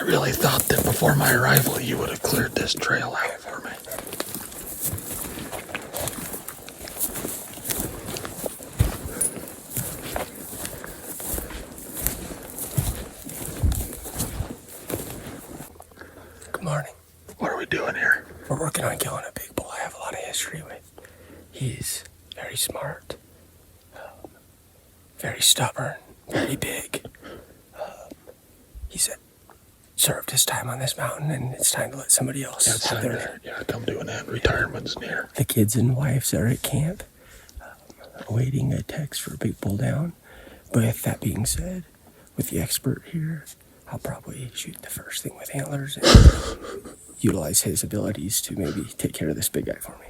really thought that before my arrival you would have cleared this trail out for me. Good morning. What are we doing here? We're working on killing a big bull I have a lot of history with. He's very smart, very stubborn, very big. He's served his time on this mountain, and it's time to let somebody else have their... Come to an end. Retirement's near. The kids and wives are at camp, awaiting a text for a big bull down. But with that being said, with the expert here, I'll probably shoot the first thing with antlers and utilize his abilities to maybe take care of this big guy for me.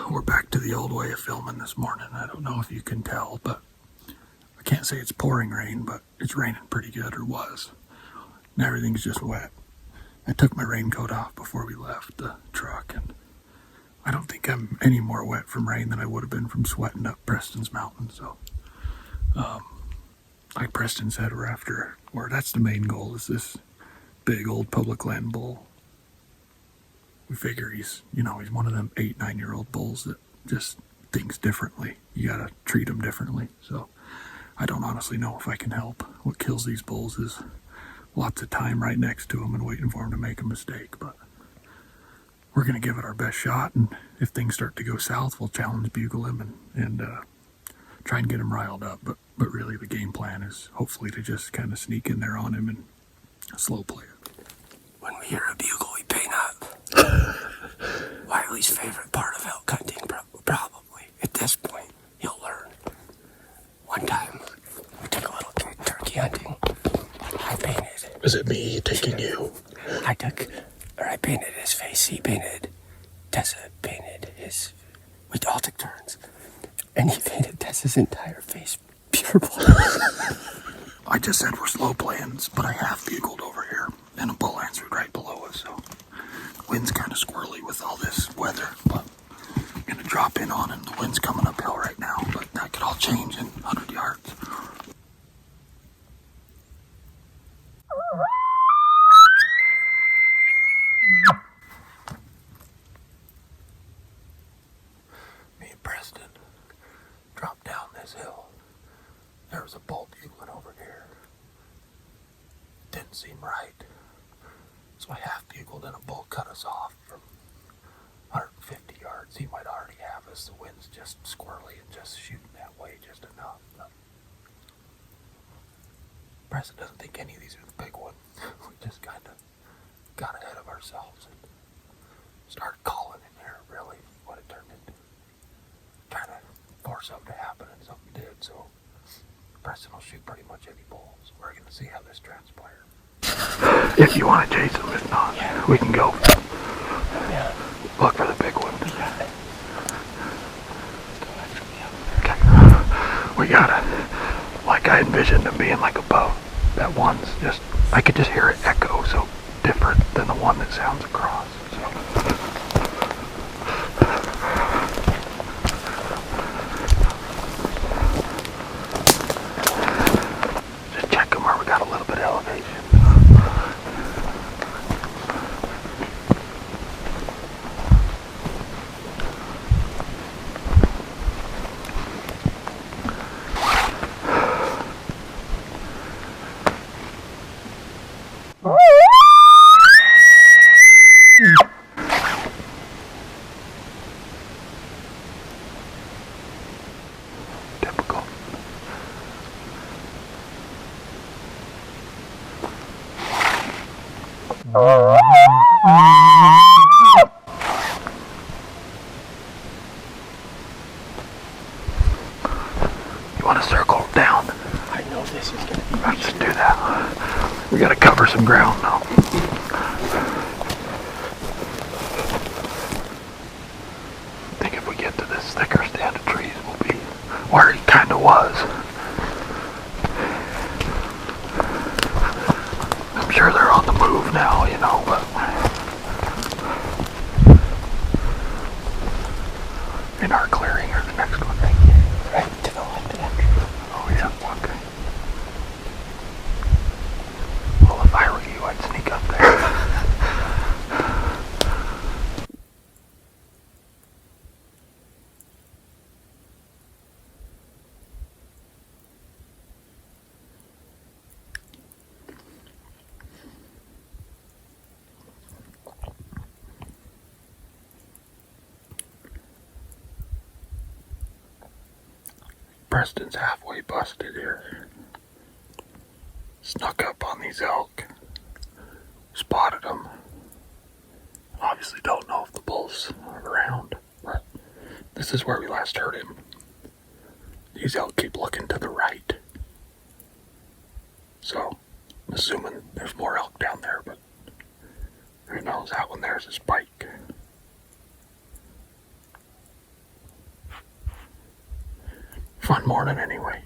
We're back to the old way of filming this morning. I don't know if you can tell, but I can't say it's pouring rain, but it's raining pretty good, or was. And everything's just wet. I took my raincoat off before we left the truck, and I don't think I'm any more wet from rain than I would have been from sweating up Preston's mountain. So, like Preston said, that's the main goal, is this big old public land bull. We figure he's one of them 8-9-year-old bulls that just thinks differently. You gotta treat him differently. So I don't honestly know if I can help. What kills these bulls is lots of time right next to him and waiting for him to make a mistake. But we're gonna give it our best shot, and if things start to go south, we'll challenge bugle him and try and get him riled up. But really the game plan is hopefully to just kind of sneak in there on him and slow play it. When we hear a bugle, we paint up. Wiley's favorite part of elk hunting, probably. At this point, you'll learn. One time, we took a little kid turkey hunting. I painted. Is it me taking you? I painted his face. He painted. Tessa painted his. We all took turns. And he painted Tessa's entire face pure blood. I just said we're slow playing, but I half bugled over here, and a bull answered right below us, so wind's kind of squirrely with all this weather, but I'm gonna drop in on him. The wind's coming uphill right now, but that could all change in 100 yards. Me and Preston dropped down this hill. There was a bull bugling over here. It didn't seem right. So I half bugled, and a bull cut us off from 150 yards. He might already have us. The wind's just squirrely and just shooting that way just enough. But Preston doesn't think any of these are the big one. We just kind of got ahead of ourselves and started calling in there, really, what it turned into. Trying to force something to happen, and something did. So Preston will shoot pretty much any bull. So we're going to see how this transpires. If you want to chase them, if not, we can go. Yeah. Look for the big one. Yeah. Okay. We gotta, like I envisioned them being like a boat. That one's just, I could just hear it echo, so different than the one that sounds across. Just check them where we got a little bit of elevation. Typical. You want to circle down? I know this is going to be... Let's just do that. We got to cover some ground now. I think if we get to this thicker stand of trees, we'll be where he kind of was. I'm sure they're on the move now, but in our clearing or the next one. Right to the left of that. Oh yeah, okay. Well, if I were you, Preston's halfway busted here. Snuck up on these elk. Spotted them. Obviously don't know if the bull's around, but this is where we last heard him. These elk keep looking to the right. So, I'm assuming there's more elk down there, but who knows? That one there's a spike. Fun morning anyway.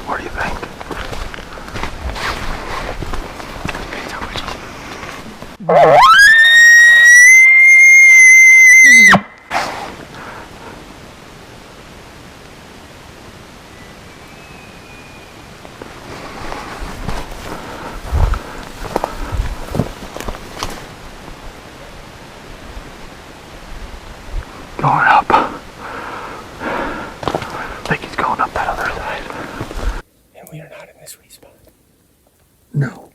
What do you think? Going up. I think he's going up that other side. And we are not in this sweet spot. No.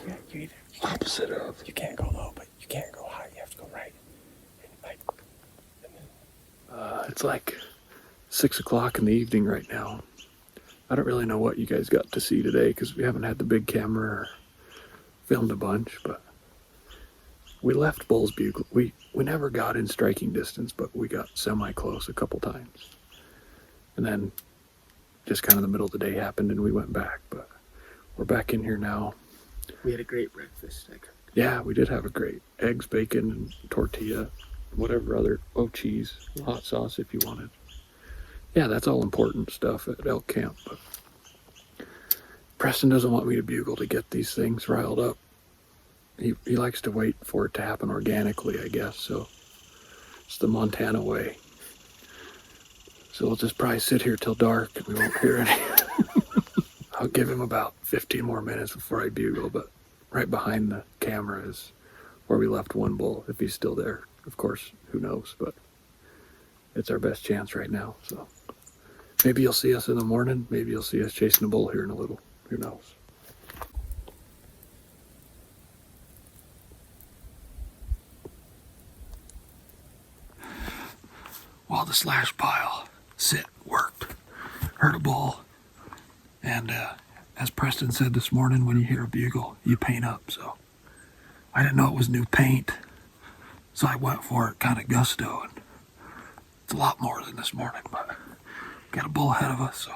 Yeah, you Opposite of. you can't go low, but you can't go high. You have to go right. And It's like 6 o'clock in the evening right now. I don't really know what you guys got to see today because we haven't had the big camera or filmed a bunch, but we left Bull's Bugle. We never got in striking distance, but we got semi-close a couple times. And then just kind of the middle of the day happened and we went back, but we're back in here now. we had a great breakfast. Yeah, we did have a great eggs, bacon, and tortilla, whatever other, cheese, hot sauce if you wanted. Yeah, that's all important stuff at elk camp, but Preston doesn't want me to bugle to get these things riled up. He likes to wait for it to happen organically, I guess, so it's the Montana way. So we'll just probably sit here till dark and we won't hear any. I'll give him about 15 more minutes before I bugle, but right behind the camera is where we left one bull, if he's still there. Of course, who knows, but it's our best chance right now, so. Maybe you'll see us in the morning, maybe you'll see us chasing a bull here in a little, who knows. While the slash pile sit worked, heard a bull, and as Preston said this morning, when you hear a bugle, you paint up. So I didn't know it was new paint, so I went for it kind of gusto, and it's a lot more than this morning, but got a bull ahead of us, so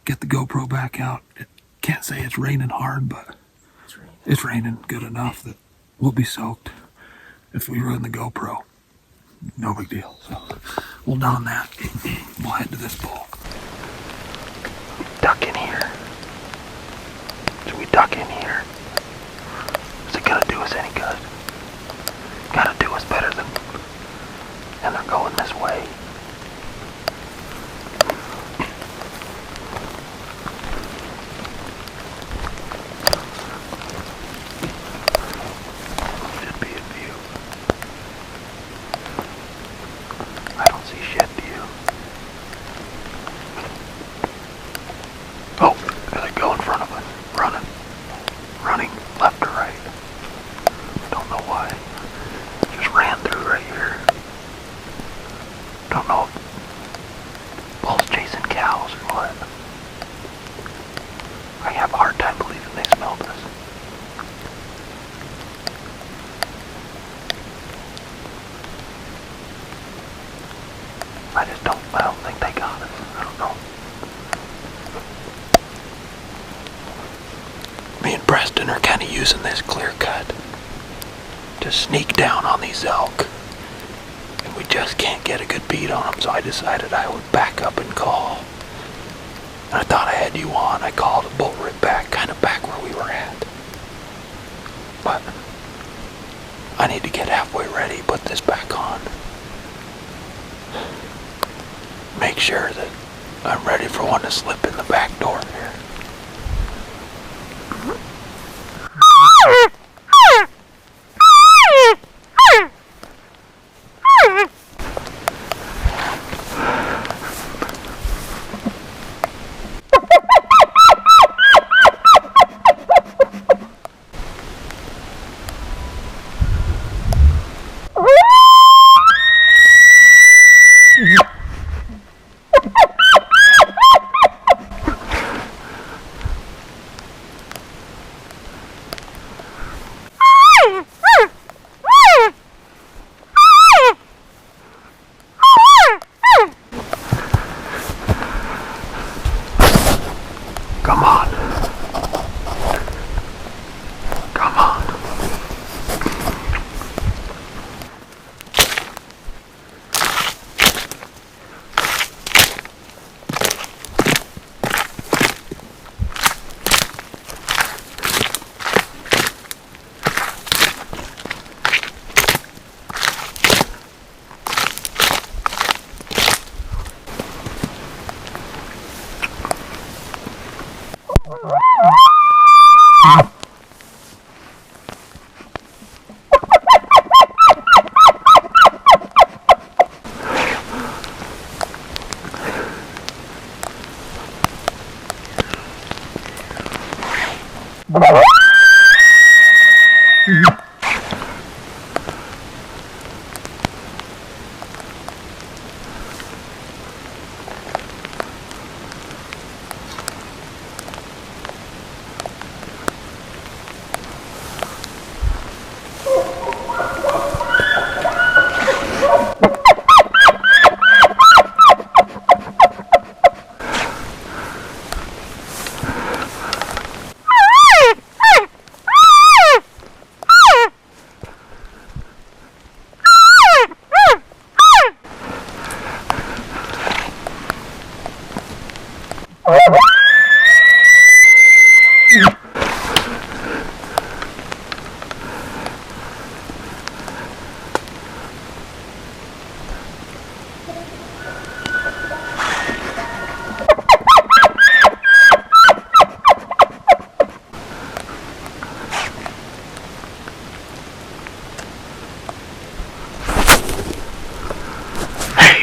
get the GoPro back out. Can't say it's raining hard, but it's raining good enough that we'll be soaked if we ruin the GoPro. No big deal. So we'll don that. We'll head to this bull. Duck in here. Should we duck in here? Is it gonna do us any good? Gotta do us better than. And they're going this way. Should be a view. I don't see shit, do you? Oh, there they go in front of us. Running left or right. Don't know why. Just ran through right here. Don't know if Bull's chasing cows or what. I have a hard time believing they smelled us. I don't think they got us. I don't know. Me and Preston are kind of using this clear cut to sneak down on these elk. And we just can't get a good beat on them, so I decided I would back up and call. And I thought I had you on. I called a bull right back, kind of back where we were at. But I need to get halfway ready, put this back on. Make sure that I'm ready for one to slip in the back door here. Come on. Come on.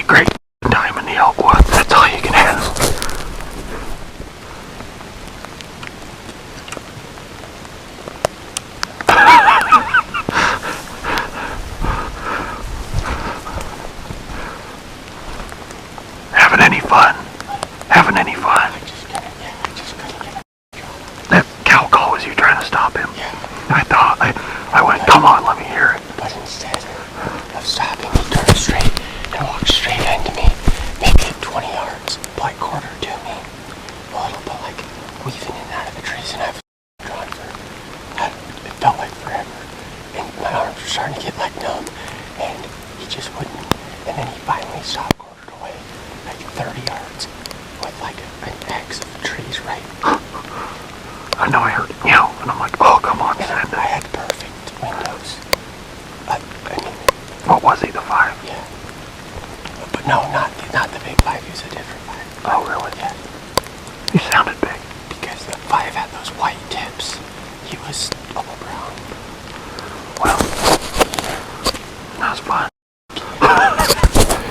Great time in the elk woods. That's all you can ask. Having any fun? Having any fun? That cow call was you trying to stop him? Yeah. I went, come on, let me hear it. But instead of stopping, he turned straight and walked straight into me, maybe 20 yards, like quarter to me. A little bit like weaving in and out of the trees, and I've drawn for, it felt like forever. And my arms were starting to get like numb, and he just wouldn't. And then he finally stopped quartered away, like 30 yards, with like an X of trees right. I know I heard it meow, and I'm like, oh, come on, And send I it. had perfect windows. I mean, What was he, the 5? yeah. But no, not the big 5. He was a different 5. Oh, really? Yeah. He sounded big. Because the 5 had those white tips. He was all brown. Well, that was fun.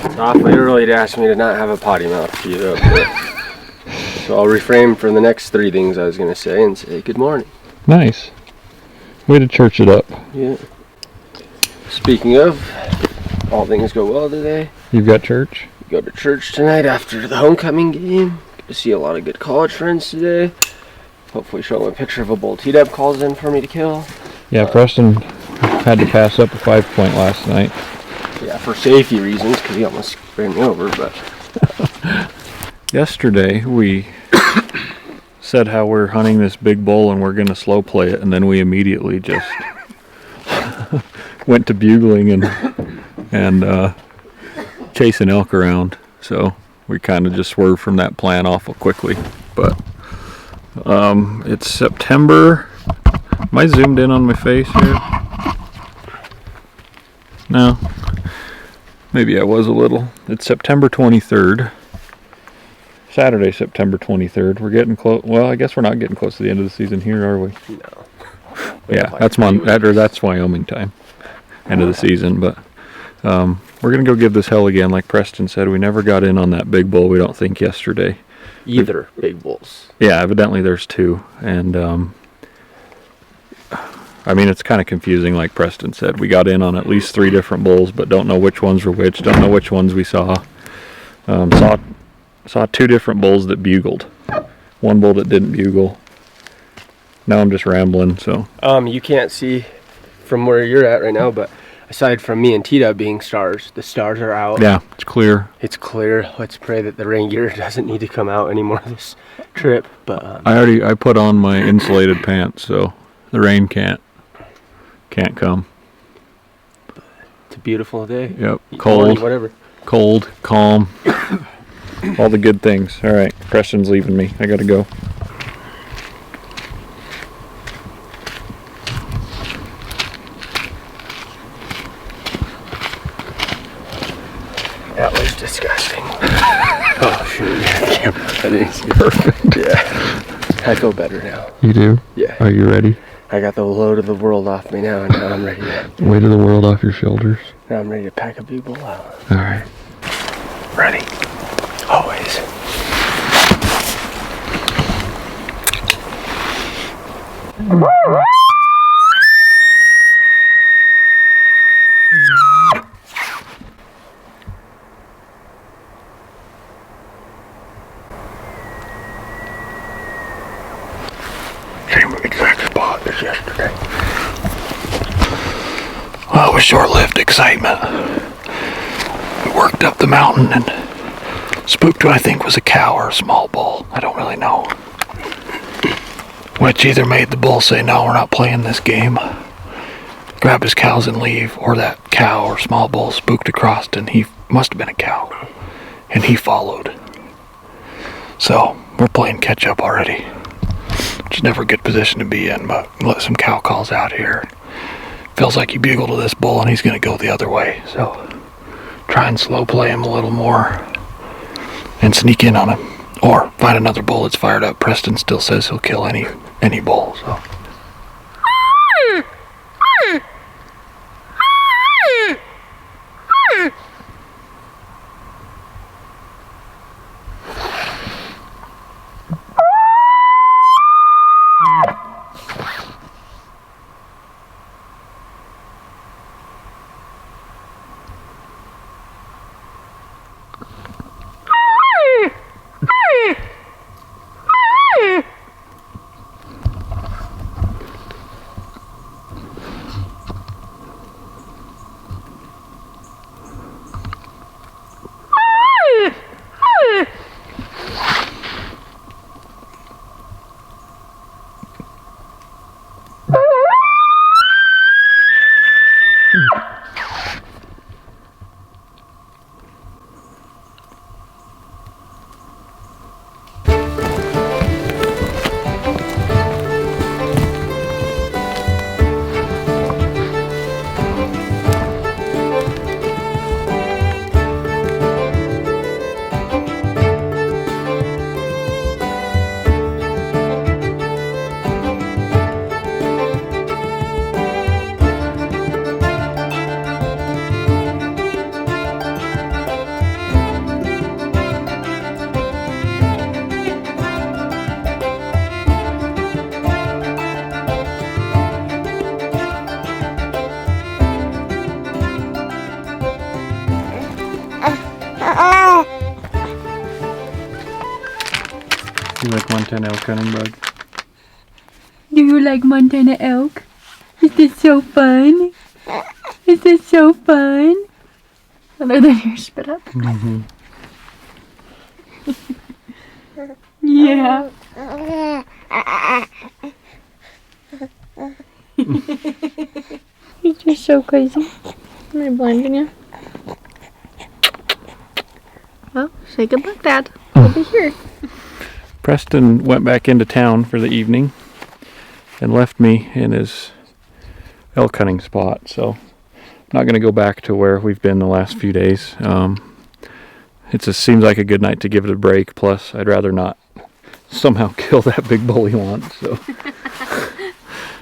It's awfully early to ask me to not have a potty mouth queued up. So I'll refrain from the next 3 things I was going to say and say good morning. Nice. Way to church it up. Yeah. Speaking of, all things go well today. You've got church? Go to church tonight after the homecoming game. Get to see a lot of good college friends today. Hopefully show them a picture of a bull T-Dub calls in for me to kill. Yeah, Preston had to pass up a 5-point last night. Yeah, for safety reasons, because he almost ran me over, but... Yesterday, we said how we're hunting this big bull and we're going to slow play it, and then we immediately just went to bugling and chasing elk around. So we kind of just swerved from that plan awful quickly. But it's September. Am I zoomed in on my face here? No. Maybe I was a little. It's September 23rd. Saturday, September 23rd. We're getting close. Well, I guess we're not getting close to the end of the season here, are we? No. Yeah, that's Wyoming time, end of the season. But we're gonna go give this hell again, like Preston said. We never got in on that big bull. We don't think yesterday. Either big bulls. Yeah, evidently there's two, and I mean it's kind of confusing, like Preston said. We got in on at least 3 different bulls, but don't know which ones were which. Don't know which ones we saw. Saw 2 different bulls that bugled. 1 bull that didn't bugle. Now I'm just rambling, so. You can't see from where you're at right now, but aside from me and Tita being stars, the stars are out. Yeah, it's clear. It's clear. Let's pray that the rain gear doesn't need to come out anymore this trip. But I put on my insulated pants, so the rain can't come. It's a beautiful day. Yep, Morning, cold, whatever. cold, calm, all the good things. All right, Preston's leaving me. I gotta go. That was disgusting. Oh shoot! That is perfect. Yeah, I feel better now. You do? Yeah. Are you ready? I got the load of the world off me now, and now I'm ready to. Weight of the world off your shoulders. Now I'm ready to pack a big bull out. All right. Ready? Always. Same exact spot as yesterday. Well, it was short-lived excitement. We worked up the mountain and spooked what I think was a cow or a small bull. I don't really know. Which either made the bull say, no, we're not playing this game, grab his cows and leave, or that cow or small bull spooked across and he must have been a cow, and he followed. So, we're playing catch up already. Which is never a good position to be in, but let some cow calls out here. Feels like you bugle to this bull and he's going to go the other way, so try and slow play him a little more and sneak in on him, or find another bull that's fired up. Preston still says he'll kill any bull, so. You like Montana elk hunting, Bug? Do you like Montana elk? Is this so fun? Is this so fun? Other than your spit up? Mm-hmm. Yeah. You're just so crazy. Am I blinding you? Well, say good luck, Dad. I'll be here. Preston went back into town for the evening and left me in his elk hunting spot, so I'm not going to go back to where we've been the last few days. it just seems like a good night to give it a break. Plus, I'd rather not somehow kill that big bull he wants, so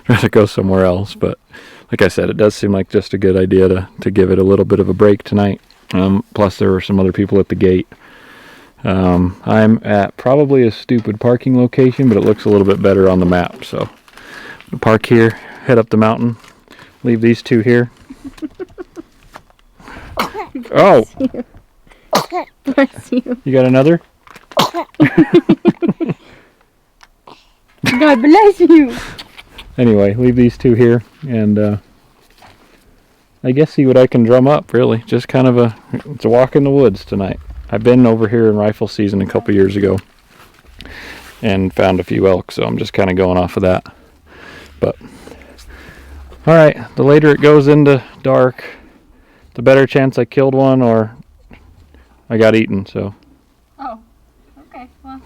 rather go somewhere else. But like I said, it does seem like just a good idea to give it a little bit of a break tonight. Plus, there were some other people at the gate. I'm at probably a stupid parking location, but it looks a little bit better on the map. So, I'll park here, head up the mountain, leave these two here. Oh! Bless you. You got another? God bless you. Anyway, leave these two here, and I guess see what I can drum up, really. Just kind of it's a walk in the woods tonight. I've been over here in rifle season a couple years ago and found a few elk, so I'm just kind of going off of that. But, alright, the later it goes into dark, the better chance I killed one or I got eaten, so. Oh, okay, well.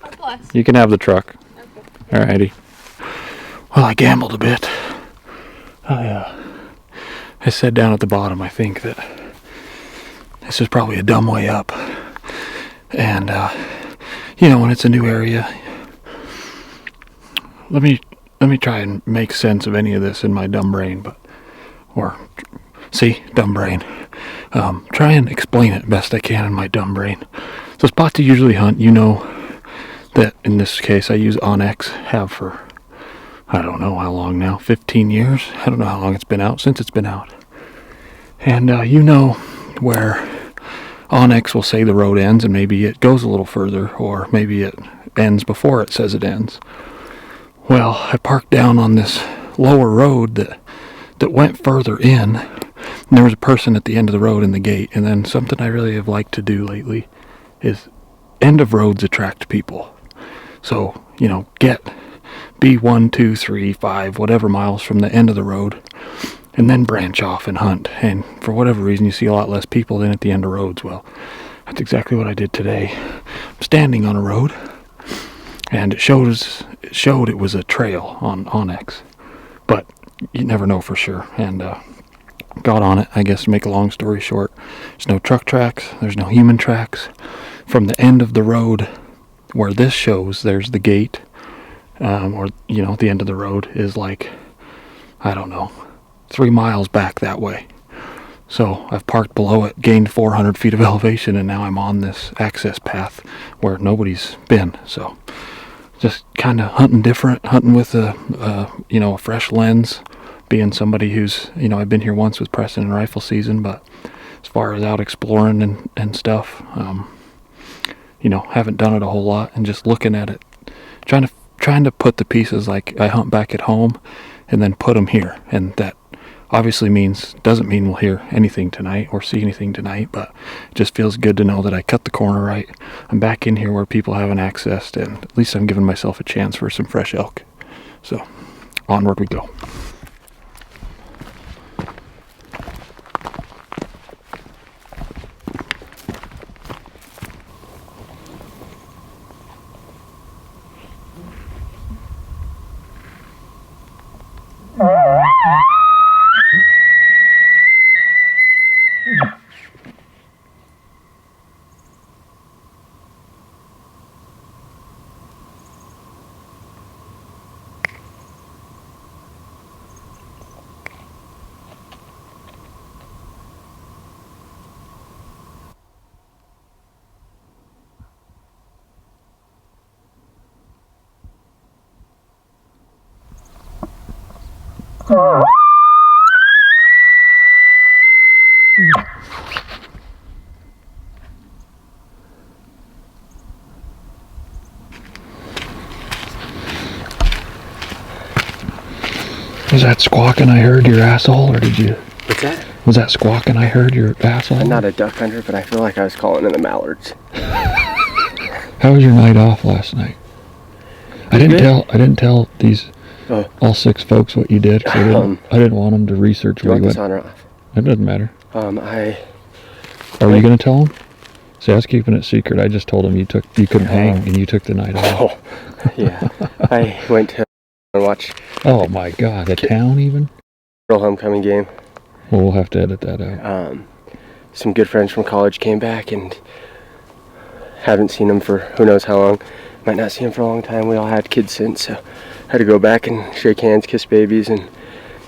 God bless. You can have the truck. Okay. Alrighty. Well, I gambled a bit. I said down at the bottom, I think that this is probably a dumb way up. And, when it's a new area, let me try and make sense of any of this in my dumb brain, dumb brain. Try and explain it best I can in my dumb brain. So spots you usually hunt, that in this case I use Onyx, have for I don't know how long now, 15 years? I don't know how long it's been out, since it's been out. And where Onyx will say the road ends and maybe it goes a little further, or maybe it ends before it says it ends. Well, I parked down on this lower road that went further in, and there was a person at the end of the road in the gate. And then something I really have liked to do lately is end of roads attract people. So, be 1, 2, 3, 5, whatever miles from the end of the road, and then branch off and hunt. And for whatever reason, you see a lot less people than at the end of roads. Well, that's exactly what I did today. I'm standing on a road, and it showed it was a trail on Onyx, but you never know for sure. And got on it, I guess, to make a long story short. There's no truck tracks, there's no human tracks. From the end of the road where this shows, there's the gate, the end of the road is like, I don't know, 3 miles back that way. So I've parked below it, gained 400 feet of elevation, and now I'm on this access path where nobody's been. So just kind of hunting different, hunting with a fresh lens, being somebody who's, I've been here once with Preston and rifle season, but as far as out exploring and stuff, haven't done it a whole lot, and just looking at it, trying to put the pieces like I hunt back at home and then put them here. And that obviously doesn't mean we'll hear anything tonight or see anything tonight, but it just feels good to know that I cut the corner right. I'm back in here where people haven't accessed, and at least I'm giving myself a chance for some fresh elk. So onward we go. Was that squawking I heard your asshole, or did you? What's that? Was that squawking I heard your asshole? I'm not a duck hunter, but I feel like I was calling in the mallards. How was your night off last night? I didn't tell these all 6 folks what you did. 'Cause I didn't want them to research where you went. On or off? It doesn't matter. Are you gonna tell them? See, I was keeping it secret. I just told them you couldn't hang and you took the night off. Oh, yeah. I went to watch. Oh my God, a town even? Homecoming game. Well, we'll have to edit that out. some good friends from college came back, and haven't seen them for who knows how long. Might not see them for a long time. We all had kids since, so had to go back and shake hands, kiss babies, and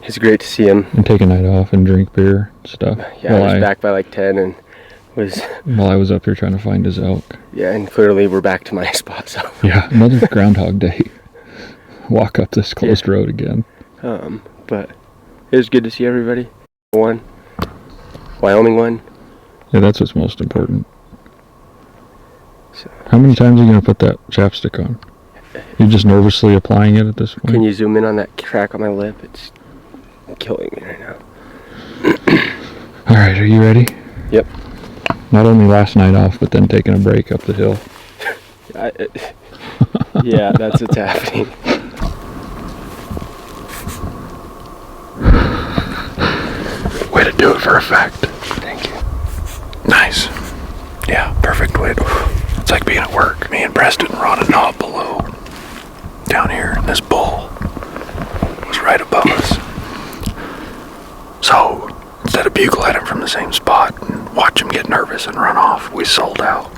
it's great to see them. And take a night off and drink beer and stuff. Yeah, I was back by like 10 and was... While I was up here trying to find his elk. Yeah, and clearly we're back to my spot, so... Yeah, another Groundhog Day. Walk up this closed road again. But it was good to see everybody. One. Wyoming won. Yeah, that's what's most important. So, how many times are you going to put that chapstick on? You're just nervously applying it at this point? Can you zoom in on that crack on my lip? It's killing me right now. Alright, are you ready? Yep. Not only last night off, but then taking a break up the hill. Yeah, that's what's happening. Way to do it for effect. Thank you. Nice. Yeah, perfect way to... It's like being at work. Me and Preston were on a knob below. Down here, and this bull was right above us. So, instead of bugle at him from the same spot and watch him get nervous and run off, we sold out.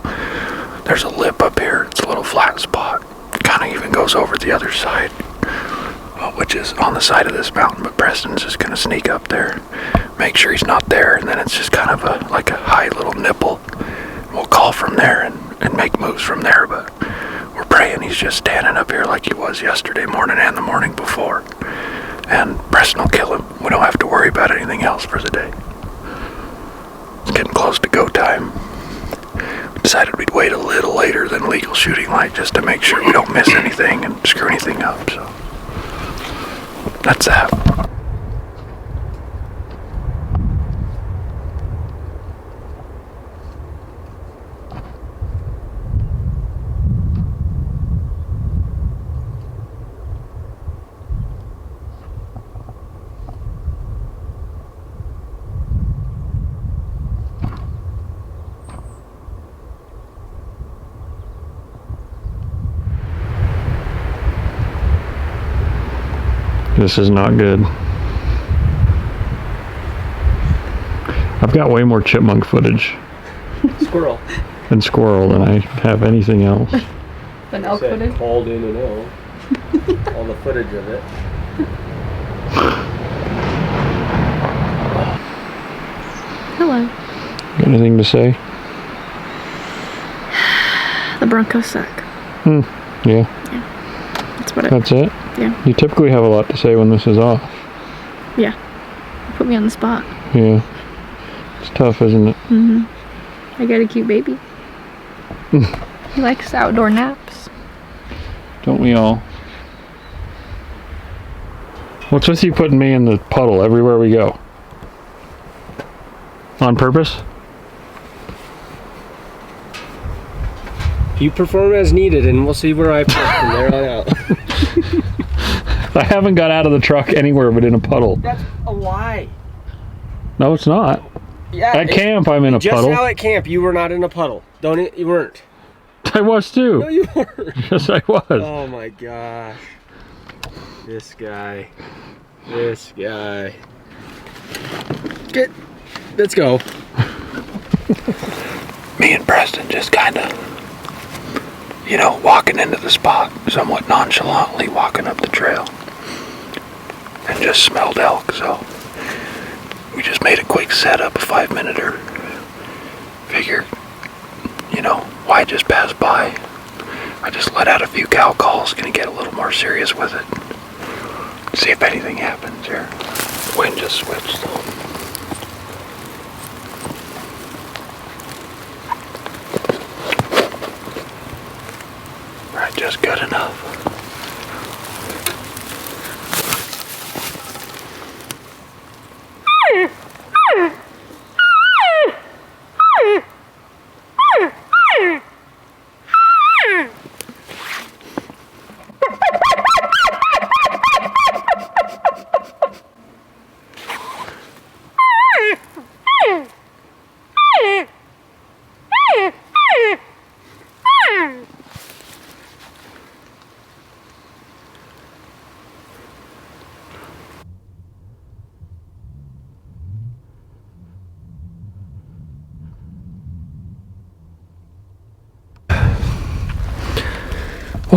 There's a lip up here. It's a little flat spot. It kind of even goes over the other side, which is on the side of this mountain, but Preston's just going to sneak up there, make sure he's not there, and then it's just kind of like a high little nipple. We'll call from there and make moves from there, but we're praying he's just standing up here like he was yesterday morning and the morning before. And Preston will kill him. We don't have to worry about anything else for the day. It's getting close to go time. We decided we'd wait a little later than legal shooting light just to make sure we don't miss anything and screw anything up, so that's that. This is not good. I've got way more chipmunk footage Squirrel. and squirrel than I have anything else. An elk footage? Called in and out. All the footage of it. Hello. Got anything to say? The Broncos suck. Yeah, That's what it that's it? Yeah. You typically have a lot to say when this is off. Yeah. Put me on the spot. Yeah. It's tough, isn't it? I got a cute baby. He likes outdoor naps. Don't we all? What's with you putting me in the puddle everywhere we go? On purpose? You perform as needed, and we'll see where I put from there on out. I haven't got out of the truck anywhere but in a puddle. That's a lie. No, it's not. Yeah. At camp, I'm in a just puddle. now at camp, you were not in a puddle. You weren't. I was too. No, you weren't. Yes, I was. Oh my gosh. This guy. Let's go. Me and Preston just kind of, walking into the spot, somewhat nonchalantly walking up the trail, and just smelled elk, so we just made a quick setup, a 5-minute. Figure, why just pass by? I just let out a few cow calls, gonna get a little more serious with it. See if anything happens here. The wind just switched, though. Right, just good enough.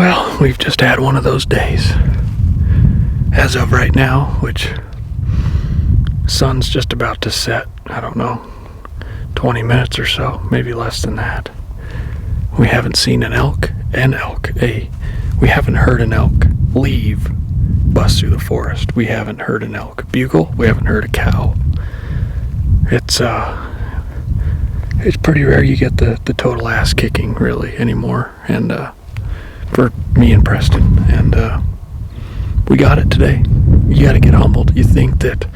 Well, we've just had one of those days. As of right now, which sun's just about to set, I don't know, 20 minutes or so, maybe less than that. We haven't seen an elk. We haven't heard an elk leave, bust through the forest. We haven't heard an elk bugle. We haven't heard a cow. It's pretty rare you get the total ass kicking really anymore, and for me and Preston, and we got it today. You got to get humbled. You think that,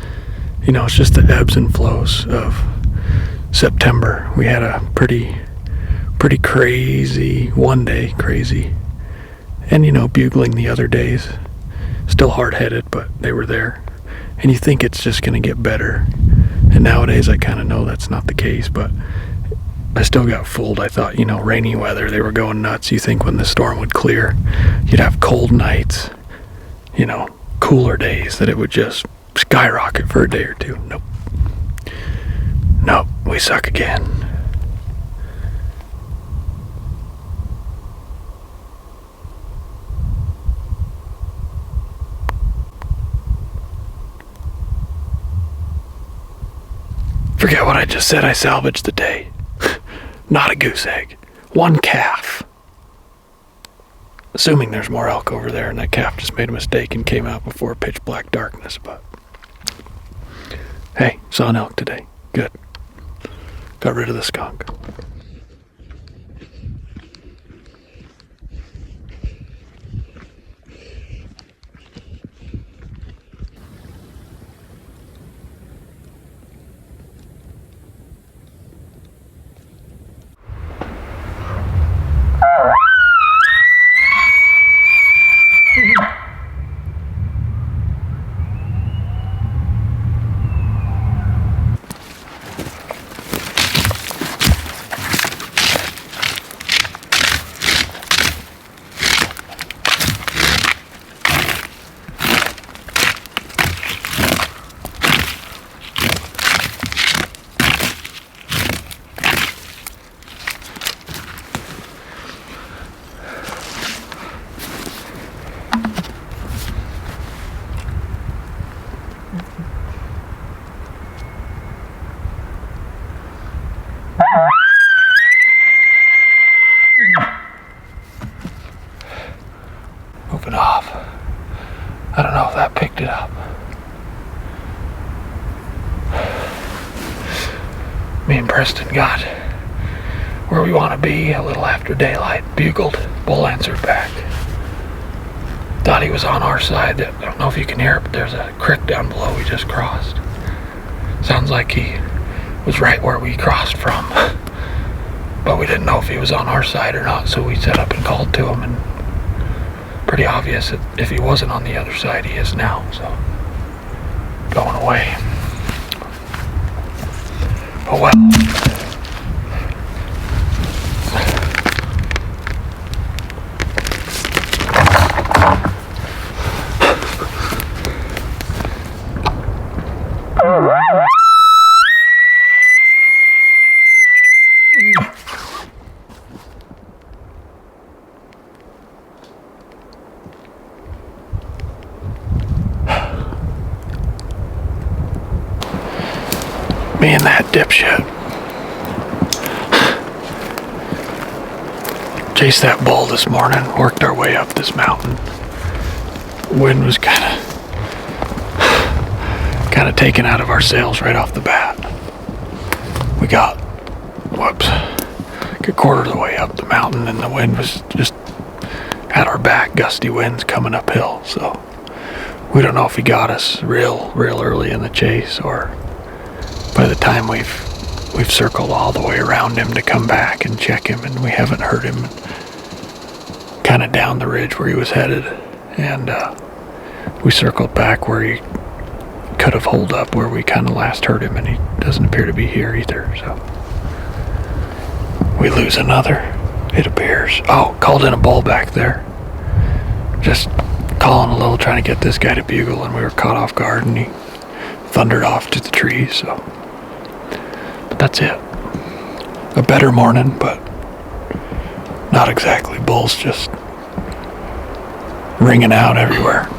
it's just the ebbs and flows of September. We had a pretty crazy one day, and bugling the other days. Still hard-headed, but they were there, and you think it's just going to get better. And nowadays I kind of know that's not the case, but I still got fooled. I thought, rainy weather, they were going nuts. You think when the storm would clear, you'd have cold nights, cooler days, that it would just skyrocket for a day or two. Nope, we suck again. Forget what I just said. I salvaged the day. Not a goose egg. One calf. Assuming there's more elk over there and that calf just made a mistake and came out before pitch black darkness, but hey, saw an elk today. Good. Got rid of the skunk. Move it off. I don't know if that picked it up. Me and Preston got where we want to be a little after daylight. Bugled. Bull answered back. Thought he was on our side. I don't know if you can hear it, but there's a creek down below we just crossed. Sounds like he was right where we crossed from. But we didn't know if he was on our side or not, so we set up and called to him, and pretty obvious that if he wasn't on the other side, he is now, so going away. Oh well. Me and that dipshit chased that bull this morning, worked our way up this mountain. Wind was kind of taken out of our sails right off the bat. We got, a quarter of the way up the mountain, and the wind was just at our back, gusty winds coming uphill, so we don't know if he got us real early in the chase, or by the time we've circled all the way around him to come back and check him, and we haven't heard him kind of down the ridge where he was headed, and we circled back where he could have holed up where we kind of last heard him, and he doesn't appear to be here either, so we lose another, it appears. Oh, called in a bull back there. Just calling a little, trying to get this guy to bugle, and we were caught off guard, and he thundered off to the trees, so. But that's it. A better morning, but not exactly. Bull's just ringing out everywhere.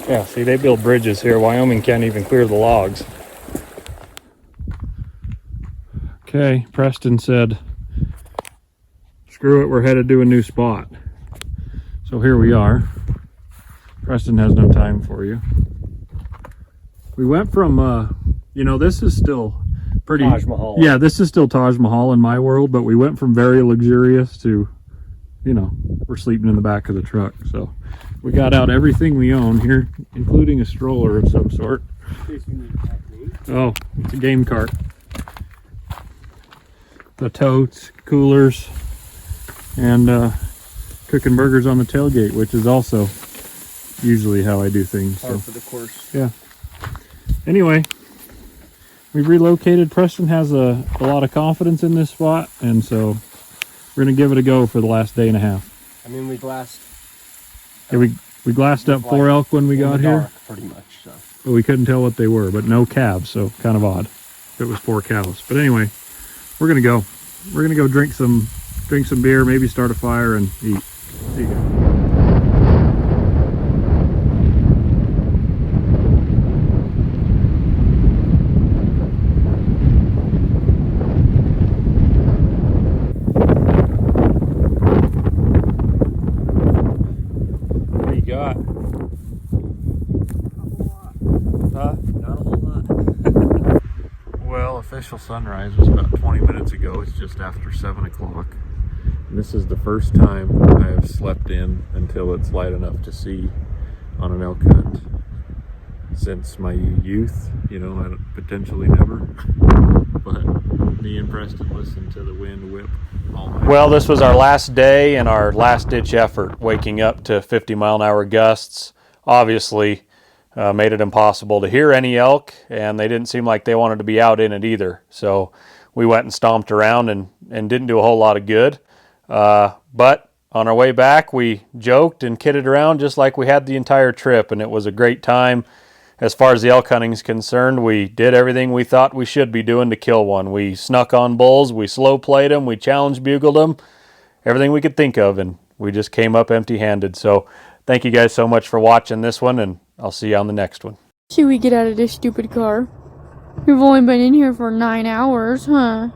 Yeah, see, they build bridges here. Wyoming can't even clear the logs. Okay, Preston said, screw it, we're headed to a new spot. So here we are. Preston has no time for you. We went from, you know, this is still pretty... Taj Mahal. Yeah, this is still Taj Mahal in my world, but we went from very luxurious to, you know, we're sleeping in the back of the truck. So we got out everything we own here, including a stroller of some sort. Oh, it's a game cart. The totes, coolers, and cooking burgers on the tailgate, which is also usually how I do things. Par So. for the course. Yeah. Anyway, we've relocated. Preston has a lot of confidence in this spot, and so we're going to give it a go for the last day and a half. I mean, we glassed. Yeah, we glassed up 4 elk when we got here, Dark, pretty much. So. but we couldn't tell what they were, but no calves, so kind of odd. It was 4 cows. But anyway, we're going to go. We're going to go drink some beer, maybe start a fire and eat. See you guys. What do you got? Huh? Not a whole lot. Well, official sunrise was about 20 minutes ago. It's just after 7 o'clock. And this is the first time I have slept in until it's light enough to see on an elk hunt since my youth. You know, I potentially never. But me and Preston listened to the wind whip all night. Well, this was our last day and our last ditch effort, waking up to 50-mile-an-hour gusts. Obviously, made it impossible to hear any elk, and they didn't seem like they wanted to be out in it either. So we went and stomped around and didn't do a whole lot of good. But on our way back, we joked and kidded around just like we had the entire trip, and it was a great time. As far as the elk hunting is concerned, we did everything we thought we should be doing to kill one. We snuck on bulls, we slow played them, we challenge bugled them, everything we could think of, and we just came up empty-handed. So thank you guys so much for watching this one, and I'll see you on the next one. Should we get out of this stupid car? We've only been in here for 9 hours, huh?